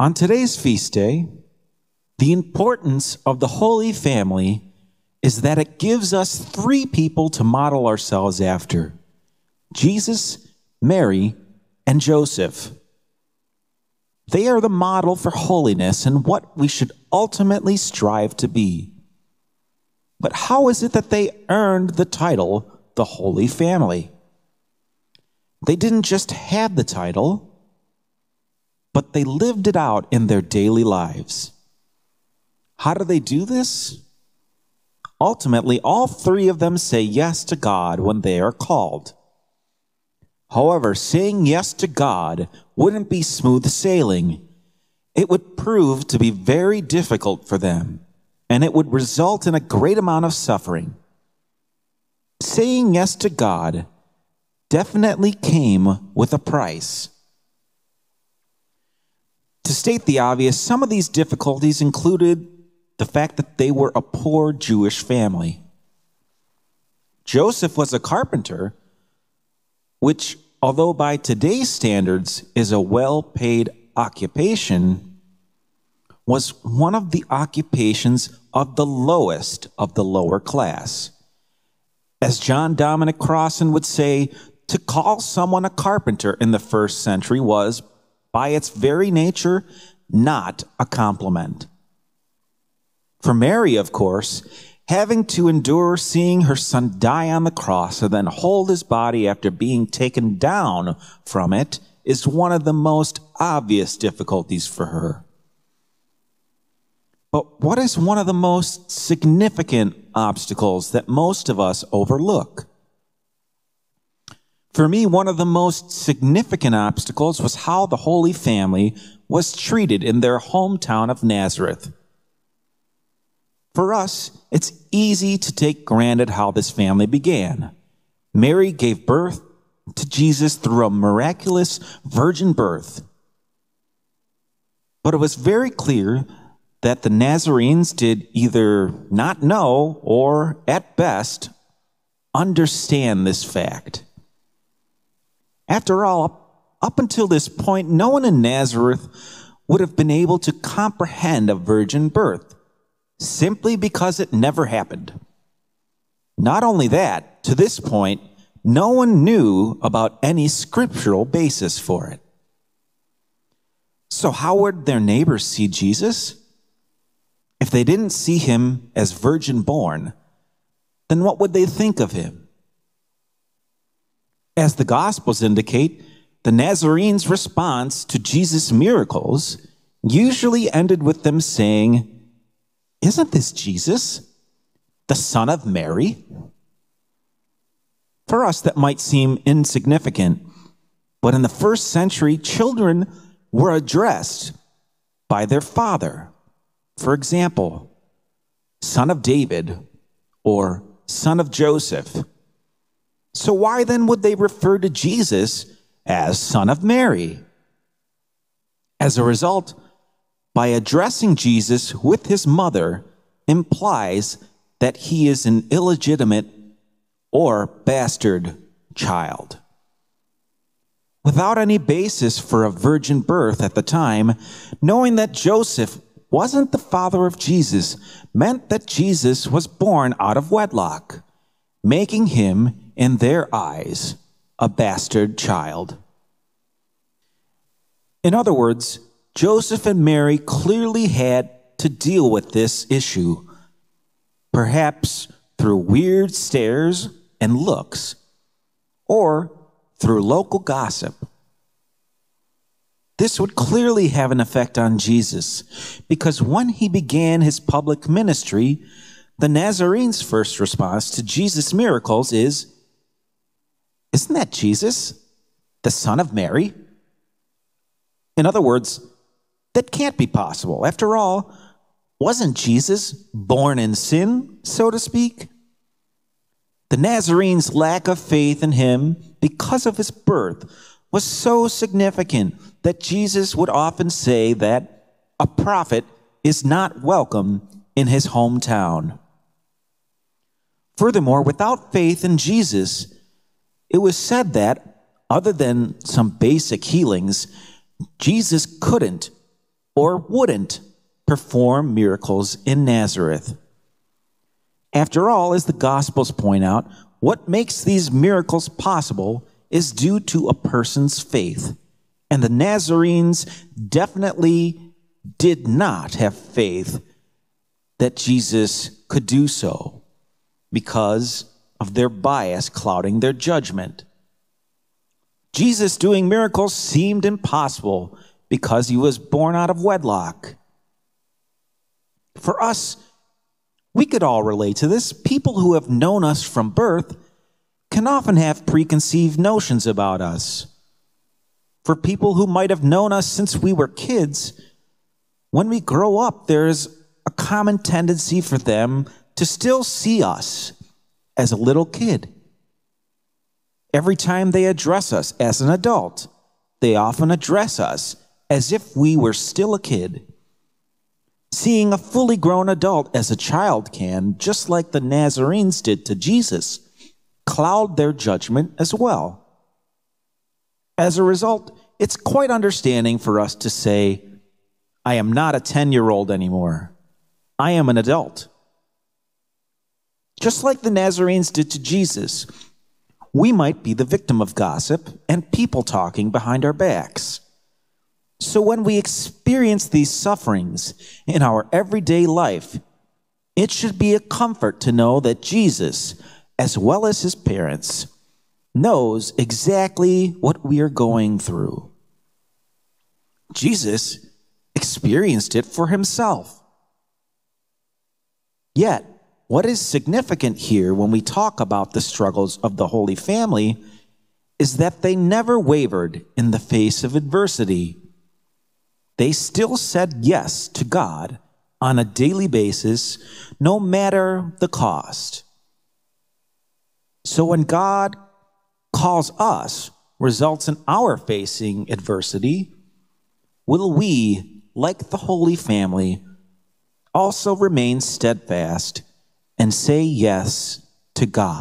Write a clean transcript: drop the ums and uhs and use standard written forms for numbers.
On today's feast day, the importance of the Holy Family is that it gives us three people to model ourselves after: Jesus, Mary, and Joseph. They are the model for holiness and what we should ultimately strive to be. But how is it that they earned the title, the Holy Family? They didn't just have the title, but they lived it out in their daily lives. How do they do this? Ultimately, all three of them say yes to God when they are called. However, saying yes to God wouldn't be smooth sailing. It would prove to be very difficult for them, and it would result in a great amount of suffering. Saying yes to God definitely came with a price. To state the obvious, some of these difficulties included the fact that they were a poor Jewish family. Joseph was a carpenter, which, although by today's standards is a well-paid occupation, was one of the occupations of the lowest of the lower class. As John Dominic Crossan would say, to call someone a carpenter in the first century was, by its very nature, not a compliment. For Mary, of course, having to endure seeing her son die on the cross and then hold his body after being taken down from it is one of the most obvious difficulties for her. But what is one of the most significant obstacles that most of us overlook? For me, one of the most significant obstacles was how the Holy Family was treated in their hometown of Nazareth. For us, it's easy to take granted how this family began. Mary gave birth to Jesus through a miraculous virgin birth. But it was very clear that the Nazarenes did either not know or, at best, understand this fact. After all, up until this point, no one in Nazareth would have been able to comprehend a virgin birth, simply because it never happened. Not only that, to this point, no one knew about any scriptural basis for it. So how would their neighbors see Jesus? If they didn't see him as virgin born, then what would they think of him? As the Gospels indicate, the Nazarenes' response to Jesus' miracles usually ended with them saying, "Isn't this Jesus, the son of Mary?" For us, that might seem insignificant, but in the first century, children were addressed by their father. For example, son of David or son of Joseph. So why then would they refer to Jesus as son of Mary? As a result, by addressing Jesus with his mother implies that he is an illegitimate or bastard child. Without any basis for a virgin birth at the time, knowing that Joseph wasn't the father of Jesus meant that Jesus was born out of wedlock, making him, in their eyes, a bastard child. In other words, Joseph and Mary clearly had to deal with this issue, perhaps through weird stares and looks, or through local gossip. This would clearly have an effect on Jesus, because when he began his public ministry, the Nazarenes' first response to Jesus' miracles is, "Isn't that Jesus, the son of Mary?" In other words, that can't be possible. After all, wasn't Jesus born in sin, so to speak? The Nazarenes' lack of faith in him because of his birth was so significant that Jesus would often say that a prophet is not welcome in his hometown. Furthermore, without faith in Jesus, it was said that, other than some basic healings, Jesus couldn't or wouldn't perform miracles in Nazareth. After all, as the Gospels point out, what makes these miracles possible is due to a person's faith. And the Nazarenes definitely did not have faith that Jesus could do so because of their bias clouding their judgment. Jesus doing miracles seemed impossible because he was born out of wedlock. For us, we could all relate to this. People who have known us from birth can often have preconceived notions about us. For people who might have known us since we were kids, when we grow up, there's a common tendency for them to still see us as a little kid. Every time they address us as an adult, they often address us as if we were still a kid. Seeing a fully grown adult as a child can, just like the Nazarenes did to Jesus, cloud their judgment as well. As a result, it's quite understanding for us to say, I am not a 10-year-old anymore. I am an adult. Just like the Nazarenes did to Jesus, we might be the victim of gossip and people talking behind our backs. So when we experience these sufferings in our everyday life, it should be a comfort to know that Jesus, as well as his parents, knows exactly what we are going through. Jesus experienced it for himself. Yet, what is significant here when we talk about the struggles of the Holy Family is that they never wavered in the face of adversity. They still said yes to God on a daily basis, no matter the cost. So when God calls us, results in our facing adversity, will we, like the Holy Family, also remain steadfast and say yes to God?